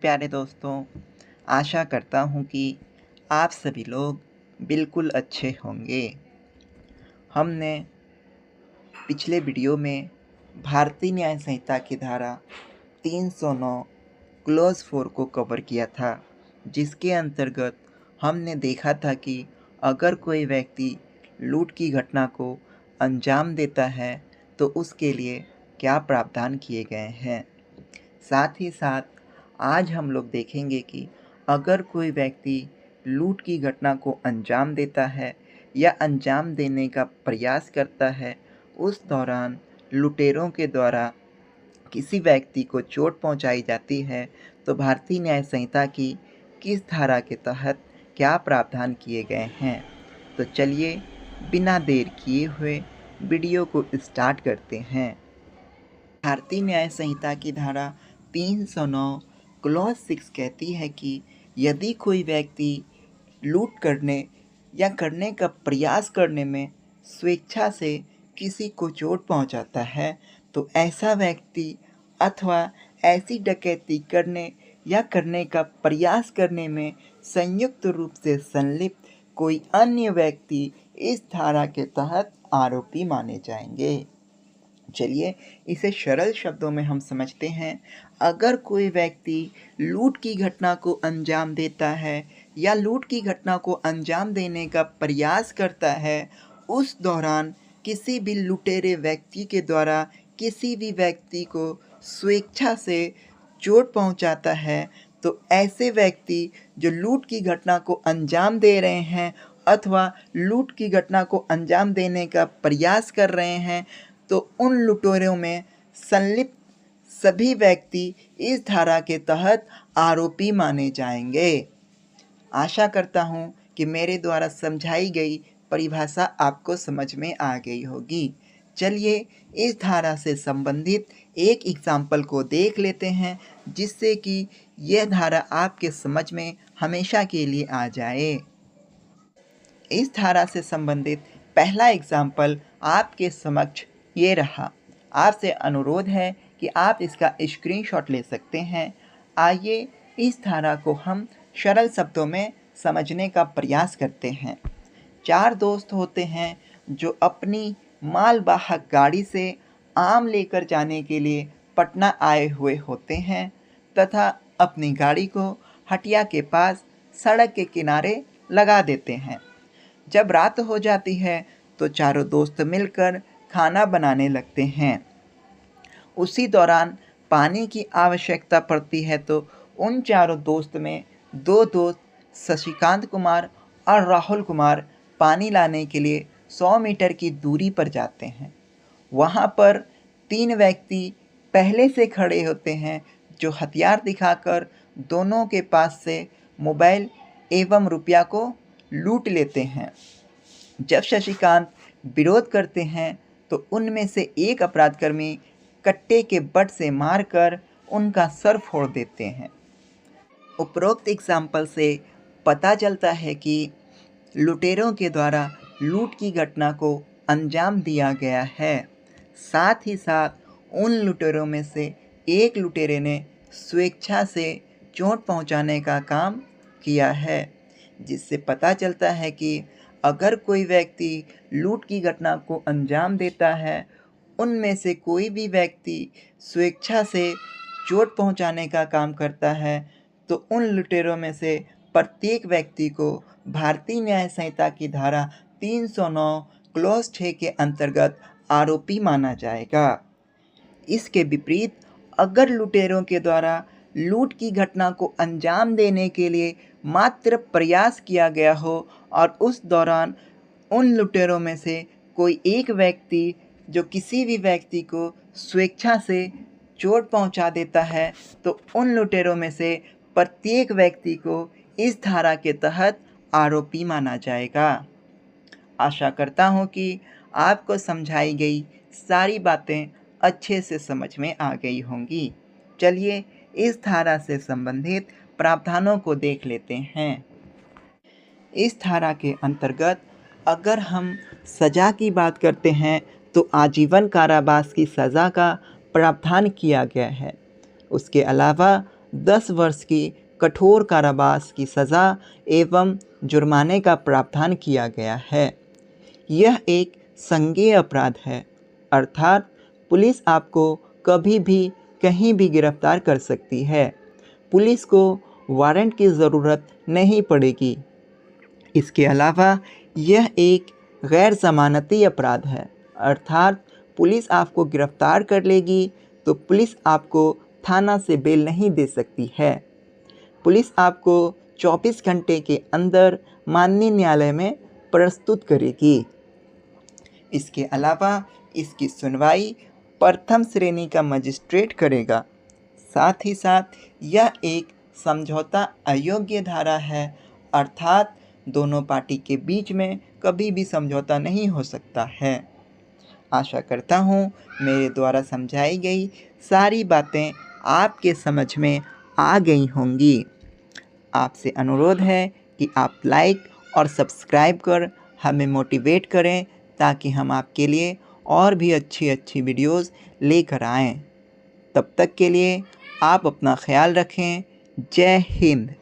प्यारे दोस्तों, आशा करता हूँ कि आप सभी लोग बिल्कुल अच्छे होंगे। हमने पिछले वीडियो में भारतीय न्याय संहिता की धारा 309 क्लॉज़ 4 को कवर किया था, जिसके अंतर्गत हमने देखा था कि अगर कोई व्यक्ति लूट की घटना को अंजाम देता है, तो उसके लिए क्या प्रावधान किए गए हैं। साथ ही साथ आज हम लोग देखेंगे कि अगर कोई व्यक्ति लूट की घटना को अंजाम देता है या अंजाम देने का प्रयास करता है, उस दौरान लुटेरों के द्वारा किसी व्यक्ति को चोट पहुंचाई जाती है, तो भारतीय न्याय संहिता की किस धारा के तहत क्या प्रावधान किए गए हैं। तो चलिए बिना देर किए हुए वीडियो को स्टार्ट करते हैं। भारतीय न्याय संहिता की धारा 309 क्लॉज 6 कहती है कि यदि कोई व्यक्ति लूट करने या करने का प्रयास करने में स्वेच्छा से किसी को चोट पहुंचाता है, तो ऐसा व्यक्ति अथवा ऐसी डकैती करने या करने का प्रयास करने में संयुक्त रूप से संलिप्त कोई अन्य व्यक्ति इस धारा के तहत आरोपी माने जाएंगे। चलिए इसे सरल शब्दों में हम समझते हैं। अगर कोई व्यक्ति लूट की घटना को अंजाम देता है या लूट की घटना को अंजाम देने का प्रयास करता है, उस दौरान किसी भी लुटेरे व्यक्ति के द्वारा किसी भी व्यक्ति को स्वेच्छा से चोट पहुंचाता है, तो ऐसे व्यक्ति जो लूट की घटना को अंजाम दे रहे हैं अथवा लूट की घटना को अंजाम देने का प्रयास कर रहे हैं, तो उन लुटेरों में संलिप्त सभी व्यक्ति इस धारा के तहत आरोपी माने जाएंगे। आशा करता हूँ कि मेरे द्वारा समझाई गई परिभाषा आपको समझ में आ गई होगी। चलिए इस धारा से संबंधित एक एग्जाम्पल को देख लेते हैं, जिससे कि यह धारा आपके समझ में हमेशा के लिए आ जाए। इस धारा से संबंधित पहला एग्जाम्पल आपके समक्ष ये रहा। आपसे अनुरोध है कि आप इसका स्क्रीनशॉट ले सकते हैं। आइए इस धारा को हम सरल शब्दों में समझने का प्रयास करते हैं। 4 दोस्त होते हैं जो अपनी मालवाहक गाड़ी से आम लेकर जाने के लिए पटना आए हुए होते हैं तथा अपनी गाड़ी को हटिया के पास सड़क के किनारे लगा देते हैं। जब रात हो जाती है तो चारों दोस्त मिलकर खाना बनाने लगते हैं। उसी दौरान पानी की आवश्यकता पड़ती है, तो उन चारों दोस्त में 2 दोस्त शशिकांत कुमार और राहुल कुमार पानी लाने के लिए 100 मीटर की दूरी पर जाते हैं। वहाँ पर 3 व्यक्ति पहले से खड़े होते हैं, जो हथियार दिखाकर दोनों के पास से मोबाइल एवं रुपया को लूट लेते हैं। जब शशिकांत विरोध करते हैं, तो उनमें से एक अपराधकर्मी कट्टे के बट से मारकर उनका सर फोड़ देते हैं। उपरोक्त एग्जाम्पल से पता चलता है कि लुटेरों के द्वारा लूट की घटना को अंजाम दिया गया है। साथ ही साथ उन लुटेरों में से एक लुटेरे ने स्वेच्छा से चोट पहुंचाने का काम किया है, जिससे पता चलता है कि अगर कोई व्यक्ति लूट की घटना को अंजाम देता है, उनमें से कोई भी व्यक्ति स्वेच्छा से चोट पहुंचाने का काम करता है, तो उन लुटेरों में से प्रत्येक व्यक्ति को भारतीय न्याय संहिता की धारा 309 क्लॉज 6 के अंतर्गत आरोपी माना जाएगा। इसके विपरीत अगर लुटेरों के द्वारा लूट की घटना को अंजाम देने के लिए मात्र प्रयास किया गया हो और उस दौरान उन लुटेरों में से कोई एक व्यक्ति जो किसी भी व्यक्ति को स्वेच्छा से चोट पहुंचा देता है, तो उन लुटेरों में से प्रत्येक व्यक्ति को इस धारा के तहत आरोपी माना जाएगा। आशा करता हूं कि आपको समझाई गई सारी बातें अच्छे से समझ में आ गई होंगी। चलिए इस धारा से संबंधित प्रावधानों को देख लेते हैं। इस धारा के अंतर्गत अगर हम सज़ा की बात करते हैं, तो आजीवन कारावास की सज़ा का प्रावधान किया गया है। उसके अलावा 10 वर्ष की कठोर कारावास की सज़ा एवं जुर्माने का प्रावधान किया गया है। यह एक संज्ञेय अपराध है, अर्थात पुलिस आपको कभी भी कहीं भी गिरफ्तार कर सकती है। पुलिस को वारंट की ज़रूरत नहीं पड़ेगी। इसके अलावा यह एक गैर ज़मानती अपराध है, अर्थात पुलिस आपको गिरफ्तार कर लेगी तो पुलिस आपको थाना से बेल नहीं दे सकती है। पुलिस आपको 24 घंटे के अंदर माननीय न्यायालय में प्रस्तुत करेगी। इसके अलावा इसकी सुनवाई प्रथम श्रेणी का मजिस्ट्रेट करेगा। साथ ही साथ यह एक समझौता अयोग्य धारा है, अर्थात दोनों पार्टी के बीच में कभी भी समझौता नहीं हो सकता है। आशा करता हूँ मेरे द्वारा समझाई गई सारी बातें आपके समझ में आ गई होंगी। आपसे अनुरोध है कि आप लाइक और सब्सक्राइब कर हमें मोटिवेट करें ताकि हम आपके लिए और भी अच्छी वीडियोस लेकर आएँ। तब तक के लिए आप अपना ख्याल रखें। जय हिंद।